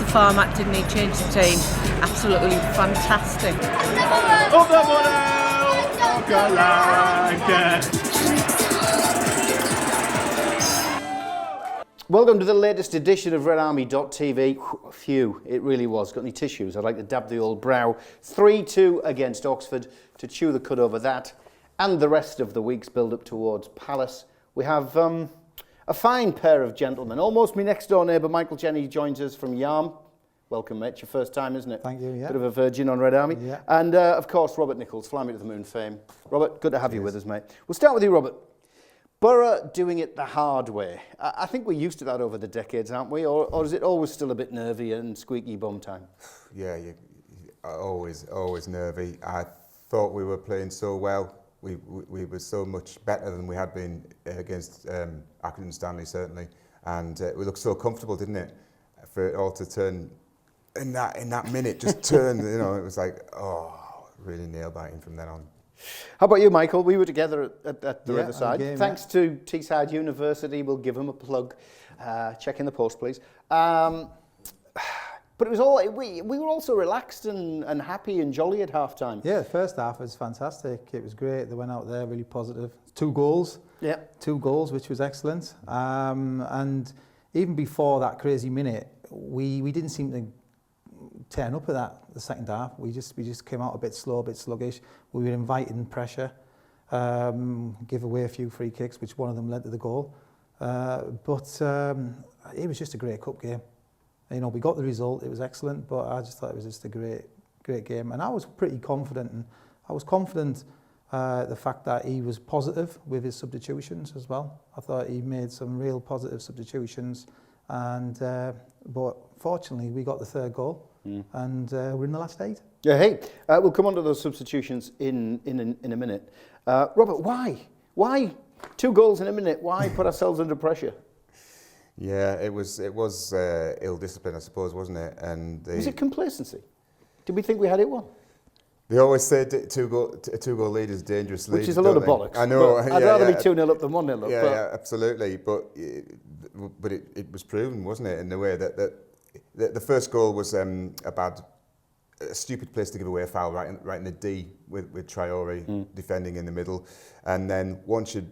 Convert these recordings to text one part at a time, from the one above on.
the format, didn't he? Changed the team. Absolutely fantastic. Welcome to the latest edition of RedArmyTV. Phew, it really was. Got any tissues? I'd like to dab the old brow. 3-2 against Oxford to chew the cud over that. And the rest of the week's build-up towards Palace. We have a fine pair of gentlemen. Almost my next-door neighbour, Michael Jenney, joins us from Yarm. Welcome, mate. It's your first time, isn't it? Thank you, yeah. Bit of a virgin on Red Army. Yeah. And, of course, Robert Nichols, Fly Me to the Moon fame. Robert, good to have you with us, mate. We'll start with you, Robert. Borough doing it the hard way. I think we're used to that over the decades, aren't we? Or is it always still a bit nervy and squeaky bum time? Yeah, always nervy. I thought we were playing so well. We were so much better than we had been against Accrington Stanley, certainly. And we looked so comfortable, didn't it? For it all to turn in that minute, just turn. You know, it was like, oh, really nail biting from then on. How about you, Michael? We were together at the Riverside. Game, Thanks to Teesside University. We'll give them a plug. Check in the post, please. But it was all we were also relaxed and happy and jolly at half time. Yeah, the first half was fantastic. It was great. They went out there really positive. 2 goals. Yeah. 2 goals, which was excellent. And even before that crazy minute, we didn't seem to turn up at the second half. We just came out a bit slow, a bit sluggish. We were inviting pressure, give away a few free kicks, which one of them led to the goal. But it was just a great cup game. You know, we got the result. It was excellent, but I just thought it was just a great game. And I was pretty confident. And I was confident the fact that he was positive with his substitutions as well. I thought he made some real positive substitutions. And but fortunately, we got the 3rd goal. And we're in the last 8. Yeah, hey, we'll come on to those substitutions in a minute. Robert, why 2 goals in a minute? Why put ourselves under pressure? Yeah, it was ill discipline, I suppose, wasn't it? And was it complacency? Did we think we had it won? They always say a 2-goal lead is a dangerous lead. Which is a lot of bollocks. I know. I'd rather be 2-0 up than 1-0 up. Yeah, absolutely. But it was proven, wasn't it, in the way that the first goal was a stupid place to give away a foul right in the D with Traore defending in the middle, and then once you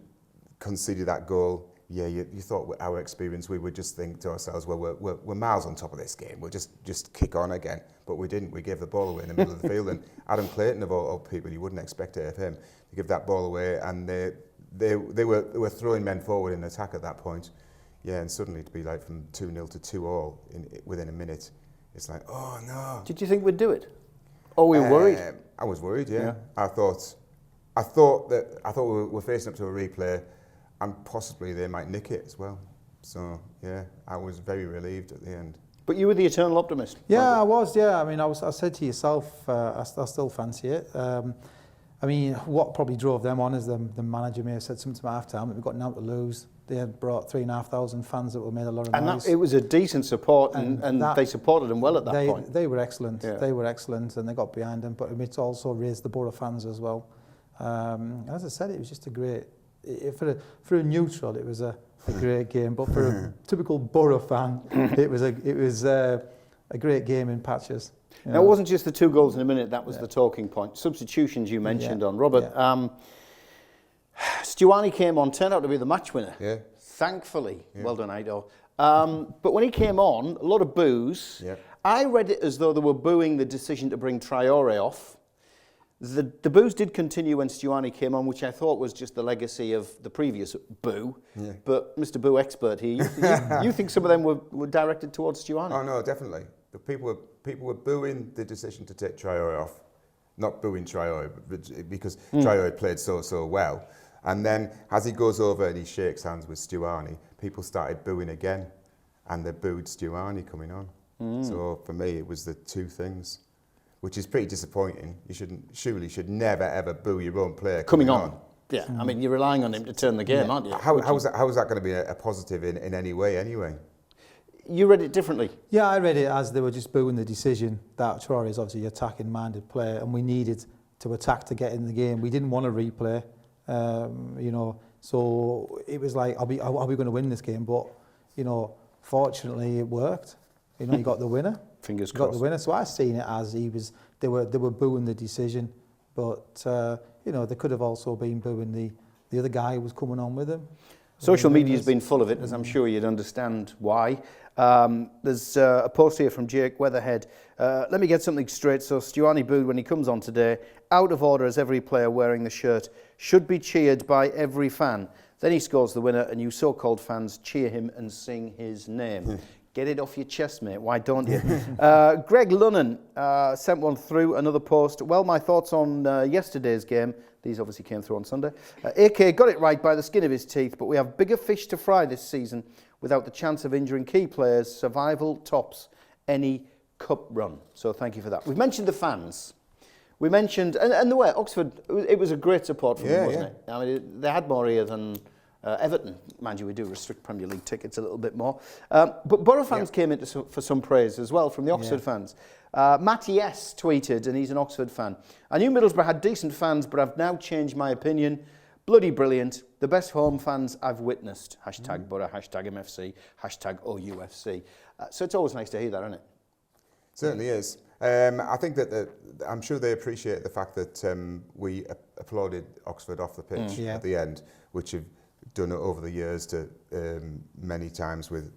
conceded that goal, you thought with our experience we would just think to ourselves, well, we're miles on top of this game. We'll just kick on again, but we didn't. We gave the ball away in the middle of the field, and Adam Clayton of all people, you wouldn't expect it of him to give that ball away, and they were throwing men forward in attack at that point. Yeah, and suddenly to be like from 2-0 to 2-2 within a minute, it's like, oh no. Did you think we'd do it? Or were you worried? I was worried, yeah. I thought we were facing up to a replay, and possibly they might nick it as well. So yeah, I was very relieved at the end. But you were the eternal optimist. Yeah, I was. Yeah, I mean, I said to yourself, I still fancy it. I mean, what probably drove them on is the manager may have said something at half time that we've got now to lose. They had brought 3,500 fans that were made a lot of noise. And it was a decent support, and they supported them well at that point. They were excellent. Yeah. They were excellent, and they got behind them. But it's also raised the Borough fans as well. As I said, it was just a great. For a neutral, it was a great game. But for a typical Borough fan, it was a great game in patches. Now, it wasn't just the 2 goals in a minute, that was the talking point. Substitutions you mentioned on Robert. Yeah. Stuani came on, turned out to be the match winner. Yeah. Thankfully. Yeah. Well done, Ido. But when he came on, a lot of boos. Yeah. I read it as though they were booing the decision to bring Traore off. The boos did continue when Stuani came on, which I thought was just the legacy of the previous boo. Yeah. But Mr. Boo expert here, you think some of them were directed towards Stuani? Oh no, definitely. The people were booing the decision to take Traore off, not booing Traore, because Traore played so well. And then as he goes over and he shakes hands with Stuani, people started booing again, and they booed Stuani coming on. So for me, it was the 2 things, which is pretty disappointing. You should never ever boo your own player coming on. Yeah, I mean, you're relying on him to turn the game, aren't you? How is that going to be a positive in any way anyway? You read it differently? Yeah, I read it as they were just booing the decision that Traore is obviously an attacking-minded player, and we needed to attack to get in the game. We didn't want to replay, so it was like, are we going to win this game? But, fortunately it worked. you know, he got the winner. Fingers He crossed. got the winner. So I seen it as they were booing the decision, but you know, they could have also been booing the other guy who was coming on with him. Social media's been full of it, as I'm sure you'd understand why. There's a post here from Jake Weatherhead. Let me get something straight. So Stuani booed when he comes on today. Out of order as every player wearing the shirt. Should be cheered by every fan. Then he scores the winner and you so-called fans cheer him and sing his name. Get it off your chest, mate. Why don't you? Greg Lunnan sent one through, another post. Well, my thoughts on yesterday's game. These obviously came through on Sunday. AK got it right by the skin of his teeth, but we have bigger fish to fry this season without the chance of injuring key players. Survival tops any cup run. So thank you for that. We've mentioned the fans. We mentioned, and the way Oxford, it was a great support from them, wasn't it? I mean, they had more here than Everton. Mind you, we do restrict Premier League tickets a little bit more. But Borough fans came in for some praise as well from the Oxford fans. Matty S tweeted, and he's an Oxford fan. I knew Middlesbrough had decent fans, but I've now changed my opinion. Bloody brilliant. The best home fans I've witnessed. Hashtag Borough, hashtag MFC, hashtag OUFC. So it's always nice to hear that, isn't it? Certainly is. I think that I'm sure they appreciate the fact that we applauded Oxford off the pitch at the end, which have done it over the years to many times with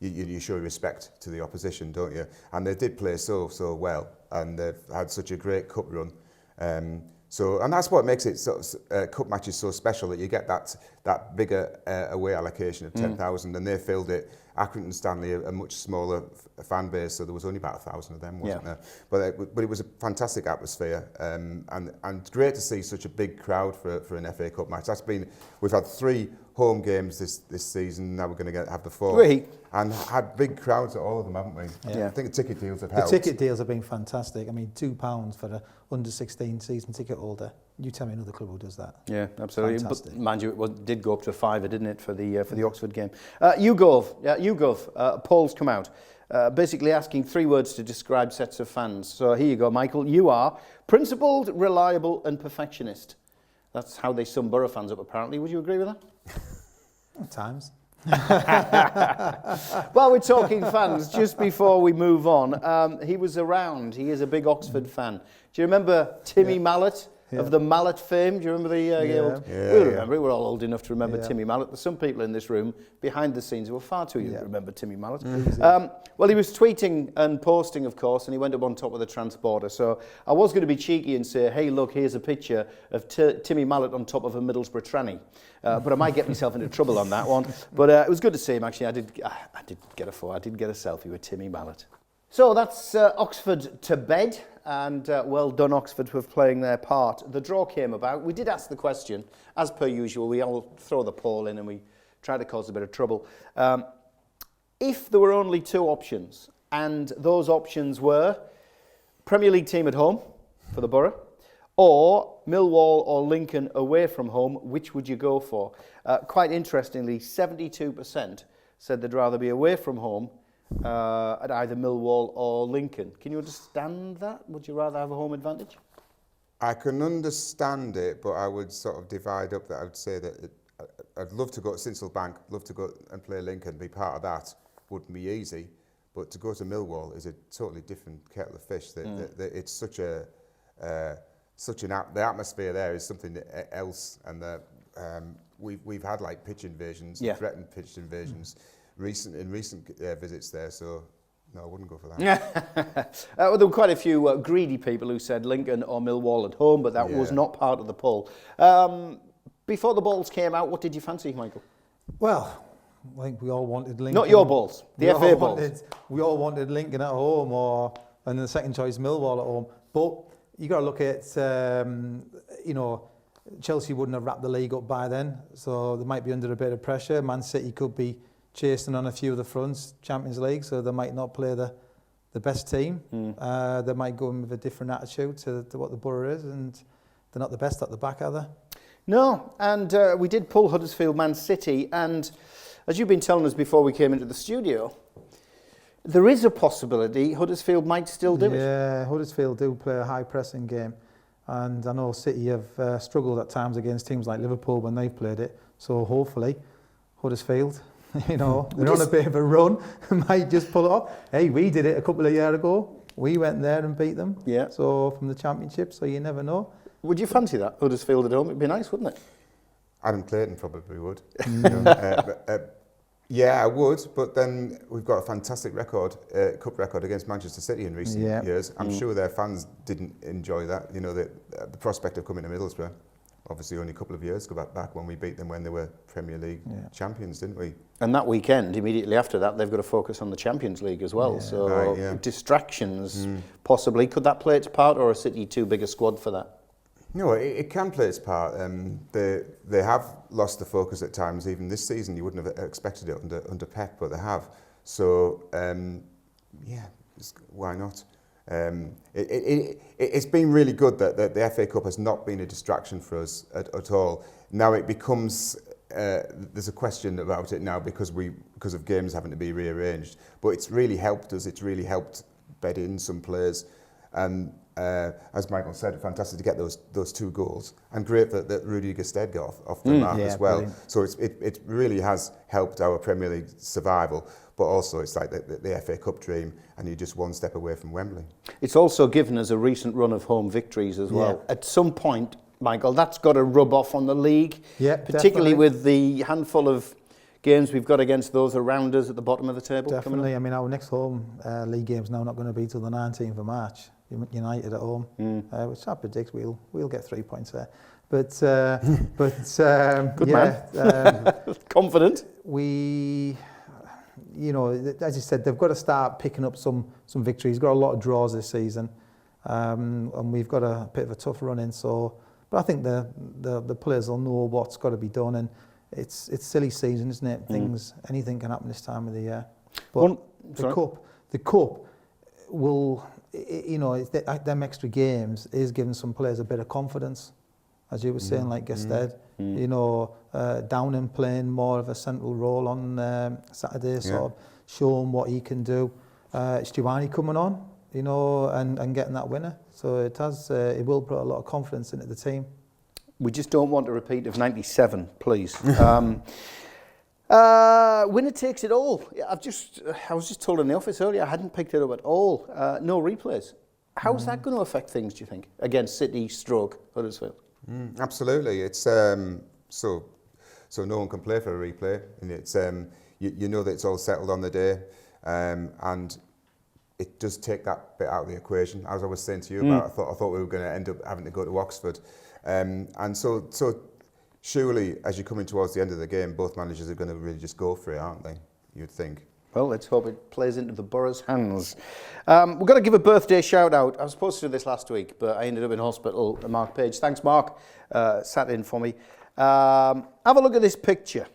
you show respect to the opposition, don't you? And they did play so well, and they've had such a great cup run. And that's what makes it cup matches so special, that you get that bigger away allocation of 10,000, and they filled it. Accrington Stanley, a much smaller fan base, so there was only about 1,000 of them, wasn't there? But it was a fantastic atmosphere, and great to see such a big crowd for an FA Cup match. We've had 3 home games this season. Now we're going to have the 4th, and had big crowds at all of them, haven't we? Yeah. I think the ticket deals have helped. The ticket deals have been fantastic. I mean, £2 for the under-16 season ticket holder. You tell me another club who does that. Yeah, absolutely. Fantastic. But mind you, it did go up to a £5, didn't it, for the Oxford game? YouGov, polls come out, basically asking 3 words to describe sets of fans. So here you go, Michael. You are principled, reliable, and perfectionist. That's how they sum Borough fans up, apparently. Would you agree with that? At times. Well, we're talking fans. Just before we move on, he was around. He is a big Oxford fan. Do you remember Timmy Mallet of the Mallet fame? Do you remember the old? We remember it. We're all old enough to remember Timmy Mallet. There's some people in this room behind the scenes who are far too young to remember Timmy Mallet. Well, he was tweeting and posting, of course, and he went up on top of the transporter. So I was going to be cheeky and say, hey, look, here's a picture of Timmy Mallet on top of a Middlesbrough tranny. But I might get myself into trouble on that one. But it was good to see him, actually. I did get a selfie with Timmy Mallet. So that's Oxford to bed, and well done Oxford for playing their part. The draw came about. We did ask the question, as per usual. We all throw the poll in and we try to cause a bit of trouble. If there were only 2 options, and those options were Premier League team at home for the Borough, or Millwall or Lincoln away from home, which would you go for? Quite interestingly, 72% said they'd rather be away from home at either Millwall or Lincoln. Can you understand that? Would you rather have a home advantage? I can understand it, but I would sort of divide up that. I would say that I'd love to go to Sincil Bank, love to go and play Lincoln, be part of that. Wouldn't be easy, but to go to Millwall is a totally different kettle of fish. It's such a the atmosphere there is something else, and we've had like pitch invasions, threatened pitch invasions, in recent visits there. So no, I wouldn't go for that. Well, there were quite a few greedy people who said Lincoln or Millwall at home, but that was not part of the poll. Before the balls came out, what did you fancy, Michael? Well, I think we all wanted Lincoln. Not your balls, the FA balls. We all wanted Lincoln at home, and the second choice Millwall at home. But you got to look at, Chelsea wouldn't have wrapped the league up by then, so they might be under a bit of pressure. Man City could be chasing on a few of the fronts, Champions League, so they might not play the best team. They might go in with a different attitude to what the Borough is, and they're not the best at the back, are they? No, and we did pull Huddersfield Man City, and as you've been telling us before we came into the studio, there is a possibility Huddersfield might still do it. Yeah, Huddersfield do play a high pressing game, and I know City have struggled at times against teams like Liverpool when they've played it, so hopefully Huddersfield You know, they're on a bit of a run, might just pull it off. Hey, we did it a couple of years ago. We went there and beat them. Yeah. So from the championship, so you never know. Would you fancy that, Huddersfield at home? It'd be nice, wouldn't it? Adam Clayton probably would. You know, yeah, I would, but then we've got a fantastic record, cup record against Manchester City in recent years. I'm sure their fans didn't enjoy that. You know, the prospect of coming to Middlesbrough. Obviously, only a couple of years go back when we beat them when they were Premier League champions, didn't we? And that weekend, immediately after that, they've got to focus on the Champions League as well. So distractions, possibly. Could that play its part, or is City too big a squad for that? No, it can play its part. They have lost the focus at times. Even this season, you wouldn't have expected it under Pep, but they have. So, why not? It's been really good that the FA Cup has not been a distraction for us at all. Now it becomes there's a question about it now because of games having to be rearranged. But it's really helped us. It's really helped bed in some players, and as Michael said, fantastic to get those 2 goals, and great that Rudy Gestede got off the mark as well. Brilliant. So it really has helped our Premier League survival. But also it's like the FA Cup dream, and you're just one step away from Wembley. It's also given us a recent run of home victories as well. Yeah. At some point, Michael, that's got to rub off on the league, particularly with the handful of games we've got against those around us at the bottom of the table. Definitely. I mean, our next home league game's now not going to be till the 19th of March. United at home, which I predict we'll get 3 points there. But good man. Confident. You know, as you said, they've got to start picking up some victories. Got a lot of draws this season, and we've got a bit of a tough run in. So, but I think the players will know what's got to be done, and it's silly season, isn't it? Anything can happen this time of the year. But the cup will, you know, them extra games is giving some players a bit of confidence, as you were saying, like Gestede. You know, Downing playing more of a central role on Saturday, sort of show him what he can do. It's Jenney coming on, you know, and getting that winner. So it will put a lot of confidence into the team. We just don't want a repeat of 97, please. Winner takes it all. I was just told in the office earlier I hadn't picked it up at all. No replays. How's that going to affect things, do you think, against City / Huddersfield? Absolutely. It's so no one can play for a replay, and it's you know that it's all settled on the day, and it does take that bit out of the equation. As I was saying to you about, I thought we were going to end up having to go to Oxford, and so surely as you're coming towards the end of the game, both managers are going to really just go for it, aren't they? You'd think. Well, let's hope it plays into the Borough's hands. We've got to give a birthday shout out. I was supposed to do this last week, but I ended up in hospital. Mark Page. Thanks, Mark. Sat in for me. Have a look at this picture.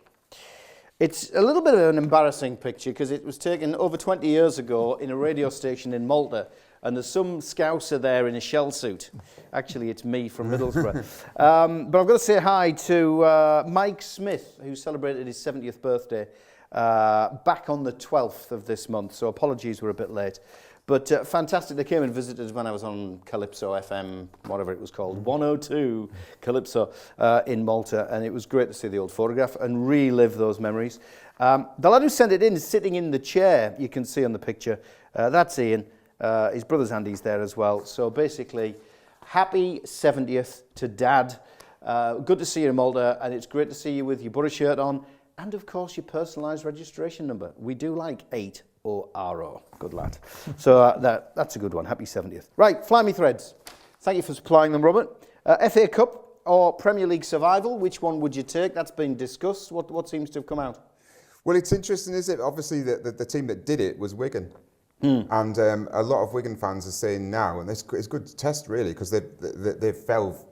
It's a little bit of an embarrassing picture because it was taken over 20 years ago in a radio station in Malta, and there's some scouser there in a shell suit. Actually, it's me from Middlesbrough. But I've got to say hi to Mike Smith, who celebrated his 70th birthday back on the 12th of this month, so apologies we're a bit late. But fantastic, they came and visited when I was on Calypso FM, whatever it was called, 102 Calypso in Malta, and it was great to see the old photograph and relive those memories. The lad who sent it in is sitting in the chair, you can see on the picture. That's Ian. His brother's Andy's there as well. So basically, happy 70th to Dad. Good to see you in Malta, and it's great to see you with your Borough shirt on. And of course, your personalised registration number. We do like 8ORO. Good lad. So that's a good one. Happy 70th. Right, fly me threads. Thank you for supplying them, Robert. FA Cup or Premier League survival, which one would you take? That's been discussed. What seems to have come out? Well, it's interesting, isn't it? Obviously, the team that did it was Wigan. And a lot of Wigan fans are saying now, and it's a good test, really, because they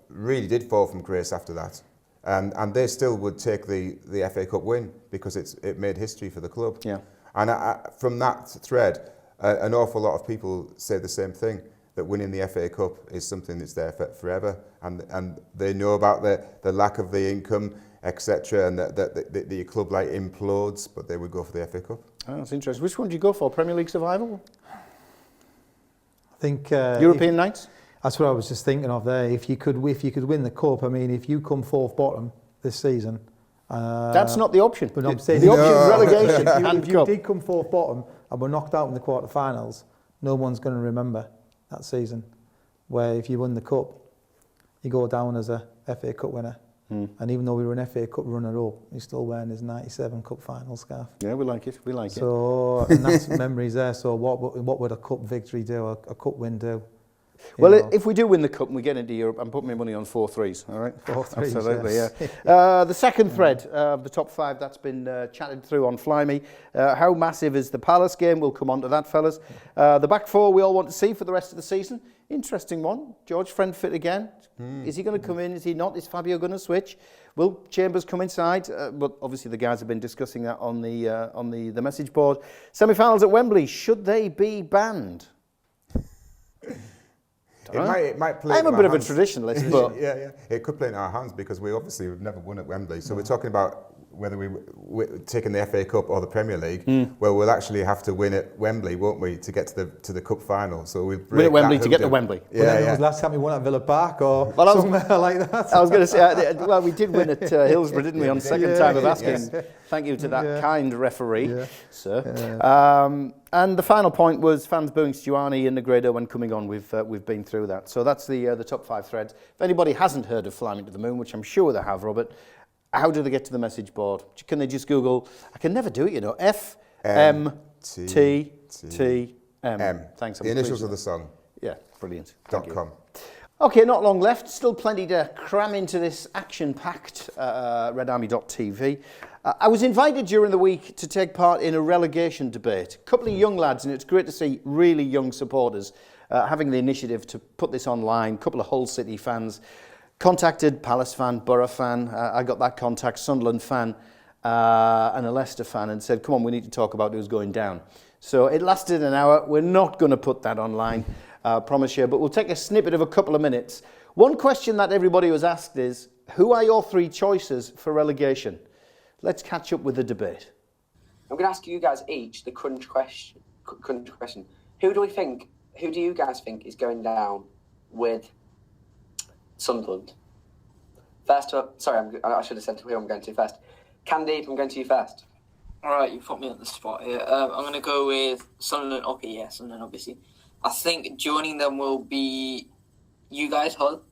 really did fall from grace after that. And they still would take the FA Cup win because it made history for the club. Yeah. And from that thread, an awful lot of people say the same thing, that winning the FA Cup is something that's there forever. And they know about the lack of the income, etc., and that the club like implodes, but they would go for the FA Cup. Oh, that's interesting. Which one do you go for? Premier League survival? I think European nights. That's what I was just thinking of there. If you could win the cup, I mean, if you come fourth bottom this season, That's not the option. But I'm saying the option is relegation. If you did come fourth bottom and were knocked out in the quarterfinals, no one's going to remember that season. Where if you won the cup, you go down as a FA Cup winner. And even though we were an FA Cup runner-up, he's still wearing his 97 Cup final scarf. Yeah, we like it. We like it. So, and that's memories there. So what would a cup victory do, a cup win do? Well, if we do win the cup and we get into Europe, I'm putting my money on 4 threes, all right? 4 threes, absolutely, yes. yeah. The second thread of the top 5 that's been chatted through on Fly Me. How massive is the Palace game? We'll come on to that, fellas. The back 4 we all want to see for the rest of the season. Interesting one. George Friend fit again. Is he going to come in? Is he not? Is Fabio going to switch? Will Chambers come inside? But obviously the guys have been discussing that on the message board. Semi-finals at Wembley. Should they be banned? It might play. I'm a bit of a traditionalist, but yeah, it could play in our hands because we obviously have never won at Wembley. So we're talking about whether we're taking the FA Cup or the Premier League. Well, we'll actually have to win at Wembley, won't we, to get to the cup final? So we'll win at Wembley to get to Wembley. Yeah, yeah. Was last time we won at Villa Park or somewhere like that. I was going to say, well, we did win at Hillsborough, didn't we, on second time of asking. Yes. Thank you to that kind referee, sir. Yeah. And the final point was fans booing Stuani and Negredo when coming on. We've been through that. So that's the top 5 threads. If anybody hasn't heard of Fly Me to the Moon, which I'm sure they have, Robert, how do they get to the message board? Can they just Google? I can never do it, you know. FMTTM. Thanks. The initials of the song. Yeah, brilliant. .com. Okay, not long left. Still plenty to cram into this action-packed RedArmy.tv. I was invited during the week to take part in a relegation debate. A couple of young lads, and it's great to see really young supporters having the initiative to put this online. A couple of Hull City fans contacted, Palace fan, Borough fan. I got that contact, Sunderland fan and a Leicester fan, and said, come on, we need to talk about who's going down. So it lasted an hour. We're not going to put that online, promise you, but we'll take a snippet of a couple of minutes. One question that everybody was asked is, who are your 3 choices for relegation? Let's catch up with the debate. I'm going to ask you guys each the crunch question. Who do you guys think is going down with Sunderland? First up, sorry, I should have said who I'm going to first. Candy, I'm going to you first. All right, you put me on the spot here. I'm going to go with Sunderland. Okay, yeah, Sunderland, obviously. I think joining them will be you guys, Hull.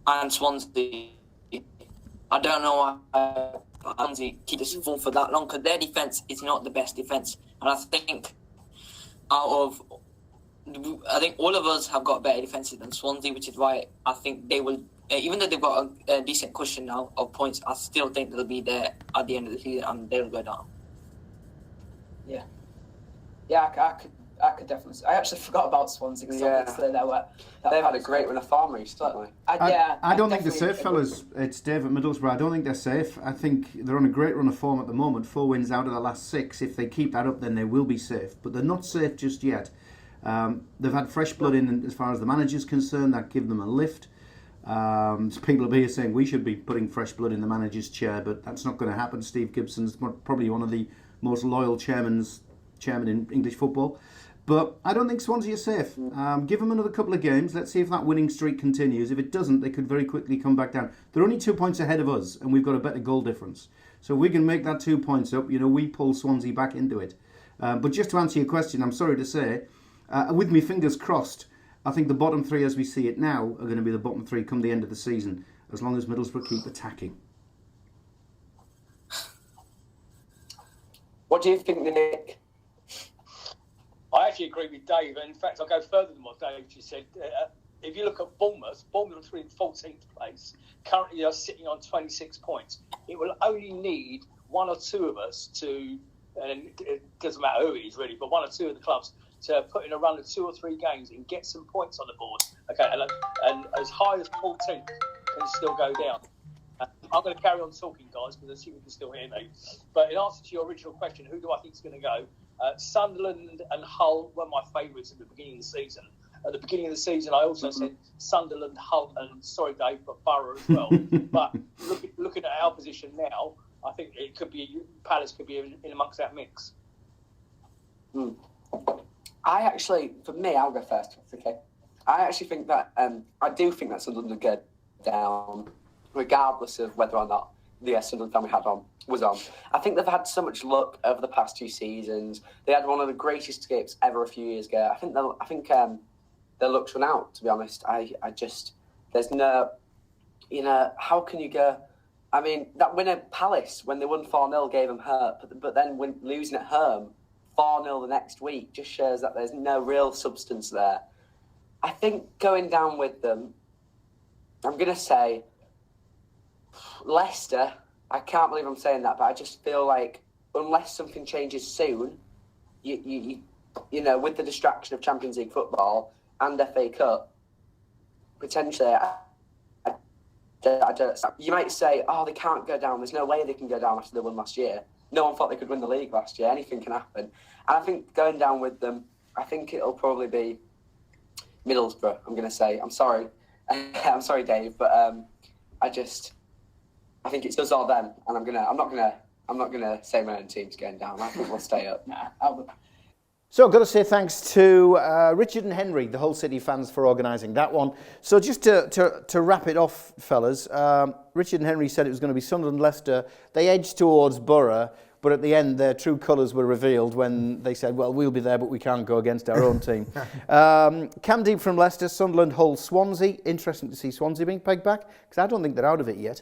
And Swansea. I don't know why Swansea keep this form for that long because their defence is not the best defence. And I think all of us have got better defences than Swansea, which is why I think they will, even though they've got a decent cushion now of points, I still think they'll be there at the end of the season and they'll go down. Yeah. Yeah, I could definitely. I actually forgot about Swansea because obviously they've had a great run of farm recently. I don't think they're safe, fellas. It's Dave at Middlesbrough. I don't think they're safe. I think they're on a great run of form at the moment. 4 wins out of the last 6. If they keep that up, then they will be safe. But they're not safe just yet. They've had fresh blood in as far as the manager's concerned. That gives them a lift. People are here saying we should be putting fresh blood in the manager's chair, but that's not going to happen. Steve Gibson's probably one of the most loyal chairman in English football. But I don't think Swansea are safe. Give them another couple of games. Let's see if that winning streak continues. If it doesn't, they could very quickly come back down. They're only 2 points ahead of us, and we've got a better goal difference. So if we can make that 2 points up, we pull Swansea back into it. But just to answer your question, I'm sorry to say, with me fingers crossed, I think the bottom 3 as we see it now are going to be the bottom 3 come the end of the season, as long as Middlesbrough keep attacking. What do you think, Nick? I actually agree with Dave. In fact, I'll go further than what Dave just said. If you look at Bournemouth are in 14th place. Currently, they're sitting on 26 points. It will only need 1 or 2 of us to, and it doesn't matter who it is really, but 1 or 2 of the clubs to put in a run of 2 or 3 games and get some points on the board. Okay, and as high as 14th can still go down. I'm going to carry on talking, guys, because I see you can still hear me. But in answer to your original question, who do I think is going to go? Sunderland and Hull were my favourites at the beginning of the season. At the beginning of the season, I also said Sunderland, Hull, and sorry, Dave, but Borough as well. But looking at our position now, I think it could be Palace could be in amongst that mix. For me, I'll go first. That's okay. I actually think that I do think that Sunderland would go down, regardless of whether or not the Sunderland fan we had on was on. I think they've had so much luck over the past 2 seasons. They had one of the greatest escapes ever a few years ago. I think their luck's run out. To be honest, I just there's no, how can you go? I mean, that win at Palace when they won 4-0 gave them hope, but then when losing at home 4-0 the next week just shows that there's no real substance there. I think going down with them, I'm going to say Leicester. I can't believe I'm saying that, but I just feel like unless something changes soon, you with the distraction of Champions League football and FA Cup, potentially, I don't. You might say, oh, they can't go down. There's no way they can go down after they won last year. No one thought they could win the league last year. Anything can happen. And I think going down with them, I think it'll probably be Middlesbrough. I'm going to say. I'm sorry. I'm sorry, Dave, but I think it's us or them, and I'm not gonna say my own team's going down. I think we'll stay up. So I've got to say thanks to Richard and Henry, the Hull City fans, for organising that one. So just to wrap it off, fellas, Richard and Henry said it was going to be Sunderland, Leicester. They edged towards Borough, but at the end their true colours were revealed when they said, well, we'll be there, but we can't go against our own team. Cam Deep from Leicester, Sunderland, Hull, Swansea. Interesting to see Swansea being pegged back, because I don't think they're out of it yet.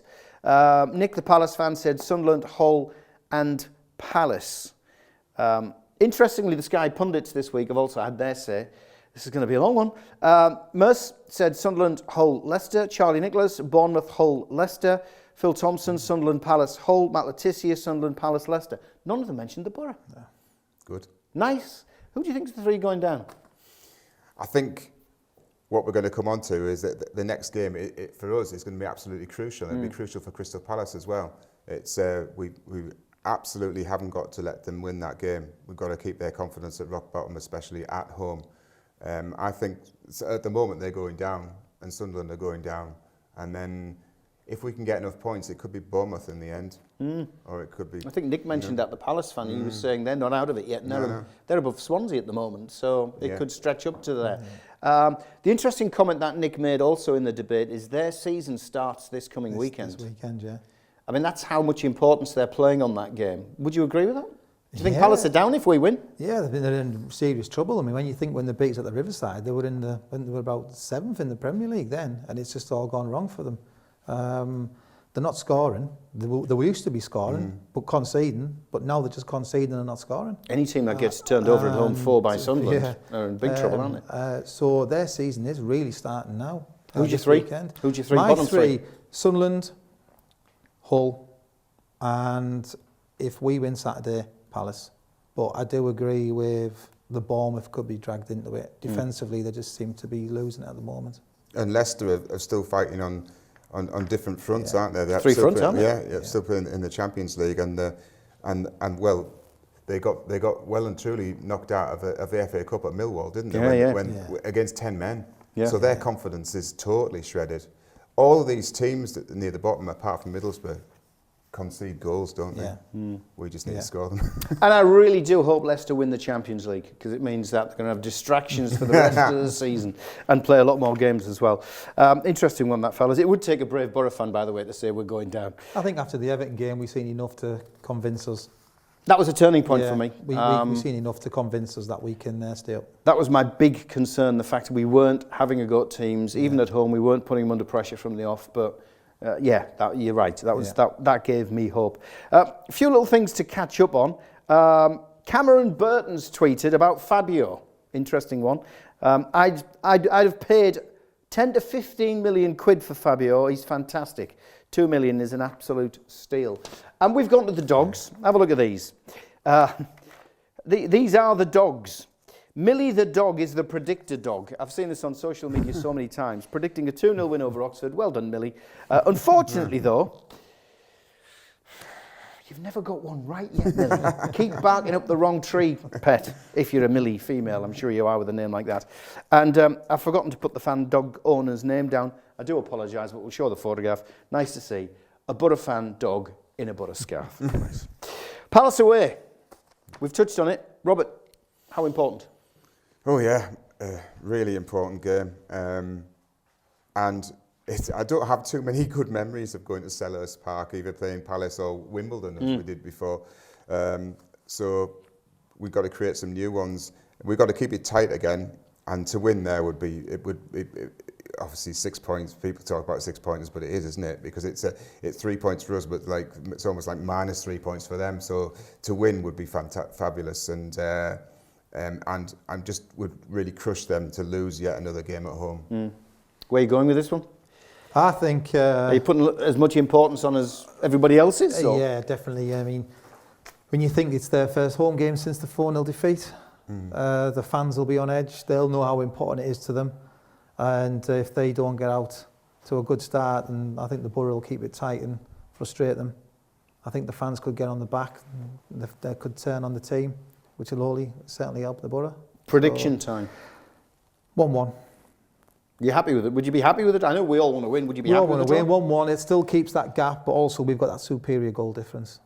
Nick, the Palace fan, said Sunderland, Hull and Palace. Interestingly, the Sky pundits this week have also had their say. This is going to be a long one. Merce said Sunderland, Hull, Leicester. Charlie Nichols, Bournemouth, Hull, Leicester. Phil Thompson, Sunderland, Palace, Hull. Matt Letizia, Sunderland, Palace, Leicester. None of them mentioned the Borough. Yeah. Good. Nice. Who do you think is the 3 going down? I think what we're going to come on to is that the next game, for us, is going to be absolutely crucial. It'll be crucial for Crystal Palace as well. It's we absolutely haven't got to let them win that game. We've got to keep their confidence at rock bottom, especially at home. I think at the moment they're going down and Sunderland are going down. And then if we can get enough points, it could be Bournemouth in the end. Or it could be... I think Nick mentioned that, the Palace fan. He was saying they're not out of it yet. And they're above Swansea at the moment, so it could stretch up to there. The interesting comment that Nick made also in the debate is their season starts this coming weekend. This weekend, yeah. I mean, that's how much importance they're playing on that game. Would you agree with that? Do you think Palace are down if we win? Yeah, they're in serious trouble. I mean, when you think when the beat at the Riverside, they were about 7th in the Premier League then, and it's just all gone wrong for them. They're not scoring. They used to be scoring, but conceding. But now they're just conceding and not scoring. Any team that gets turned over at home 4 by Sunderland are in big trouble, aren't they? So their season is really starting now. Who's your 3? Who's your 3? Bottom 3? Sunderland, Hull, and if we win Saturday, Palace. But I do agree with the Bournemouth could be dragged into it. Defensively, they just seem to be losing it at the moment. And Leicester are still fighting on different fronts, aren't they? They're 3 fronts, aren't they? Yeah, still playing in the Champions League, and well, they got well and truly knocked out of the FA Cup at Millwall, didn't they? Against 10 men. Yeah. So their confidence is totally shredded. All of these teams that are near the bottom, apart from Middlesbrough, concede goals, don't they? Yeah. We just need to score them. And I really do hope Leicester win the Champions League, because it means that they're going to have distractions for the rest of the season and play a lot more games as well. Interesting one, that, fellas. It would take a brave Borough fan, by the way, to say we're going down. I think after the Everton game, we've seen enough to convince us. That was a turning point for me. We've seen enough to convince us that we can stay up. That was my big concern, the fact that we weren't having a go at teams. Even at home, we weren't putting them under pressure from the off. But you're right. That gave me hope. A few little things to catch up on. Cameron Burton's tweeted about Fabio. Interesting one. I'd have paid 10 to 15 million quid for Fabio. He's fantastic. 2 million is an absolute steal. And we've gone to the dogs. Have a look at these. These are the dogs. Millie the dog is the predictor dog. I've seen this on social media so many times, predicting a 2-0 win over Oxford. Well done, Millie. Unfortunately, though, you've never got one right yet, Millie. Keep barking up the wrong tree, pet, if you're a Millie female. I'm sure you are with a name like that. And I've forgotten to put the fan dog owner's name down. I do apologise, but we'll show the photograph. Nice to see a Borough fan dog in a Borough scarf. Nice. Palace away. We've touched on it. Robert, how important? Oh, yeah. a really important game, and I don't have too many good memories of going to Selhurst Park, either playing Palace or Wimbledon as we did before. So we've got to create some new ones. We've got to keep it tight again, and to win there would be obviously 6 points. People talk about 6 pointers, but it is, isn't it? Because it's 3 points for us, but like it's almost like minus 3 points for them. So to win would be fabulous, and just would really crush them to lose yet another game at home. Where are you going with this one? I think... are you putting as much importance on as everybody else is? Yeah, definitely. I mean, when you think it's their first home game since the 4-0 defeat, the fans will be on edge. They'll know how important it is to them. And if they don't get out to a good start, and I think the Borough will keep it tight and frustrate them. I think the fans could get on the back. They could turn on the team, which will certainly help the Borough. Prediction time. 1-1. You happy with it? Would you be happy with it? I know we all want to win. Would you be happy with it? We all want to win. 1-1. It still keeps that gap, but also we've got that superior goal difference.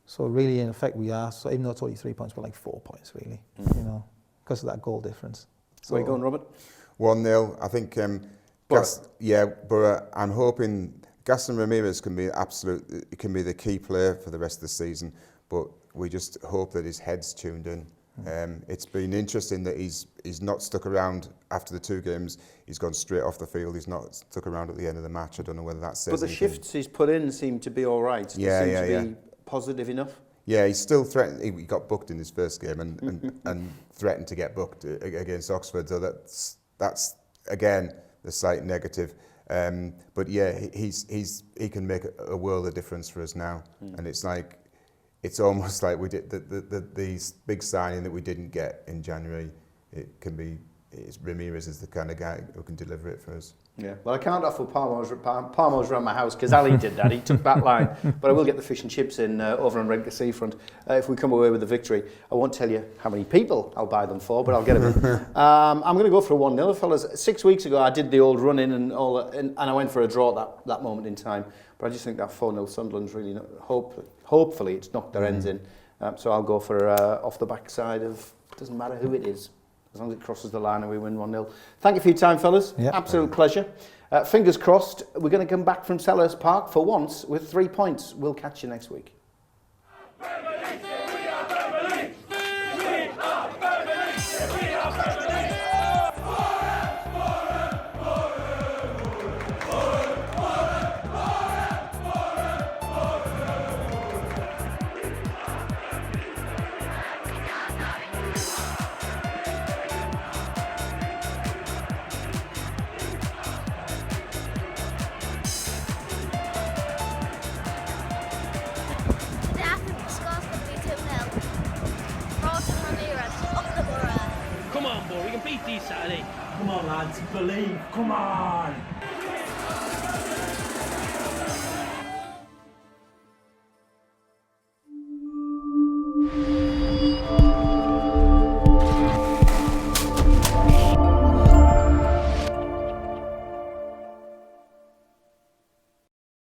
So really, in effect, we are. So even though it's only 3 points, we're like 4 points, really. You know, because of that goal difference. So, where are you going, Robert? 1-0. I think. Borough. I'm hoping Gaston Ramirez can be the key player for the rest of the season. But we just hope that his head's tuned in. It's been interesting that he's not stuck around after the 2 games. He's gone straight off the field. He's not stuck around at the end of the match. I don't know whether that says. But the shifts he's put in seem to be all right. Yeah. To be positive enough. Yeah, he's still threatened. He got booked in his first game and threatened to get booked against Oxford. So that's again the slight negative. But yeah, he can make a world of difference for us now, and it's almost like we did these big signing that we didn't get in January. Ramirez is the kind of guy who can deliver it for us. Yeah, well, I can't offer Parmos around my house because Ali did that. He took that line. But I will get the fish and chips in over on Redcar Seafront if we come away with the victory. I won't tell you how many people I'll buy them for, but I'll get them in. I'm going to go for a 1-0, fellas. 6 weeks ago, I did the old run-in and I went for a draw at that moment in time. But I just think that 4-0 Sunderland's really, hopefully, it's knocked their ends in. So I'll go for off the backside of, doesn't matter who it is. As long as it crosses the line and we win 1-0. Thank you for your time, fellas. Yep. Absolute pleasure. Fingers crossed, we're going to come back from Selhurst Park for once with 3 points. We'll catch you next week. Saturday. Come on, lads, believe. Come on.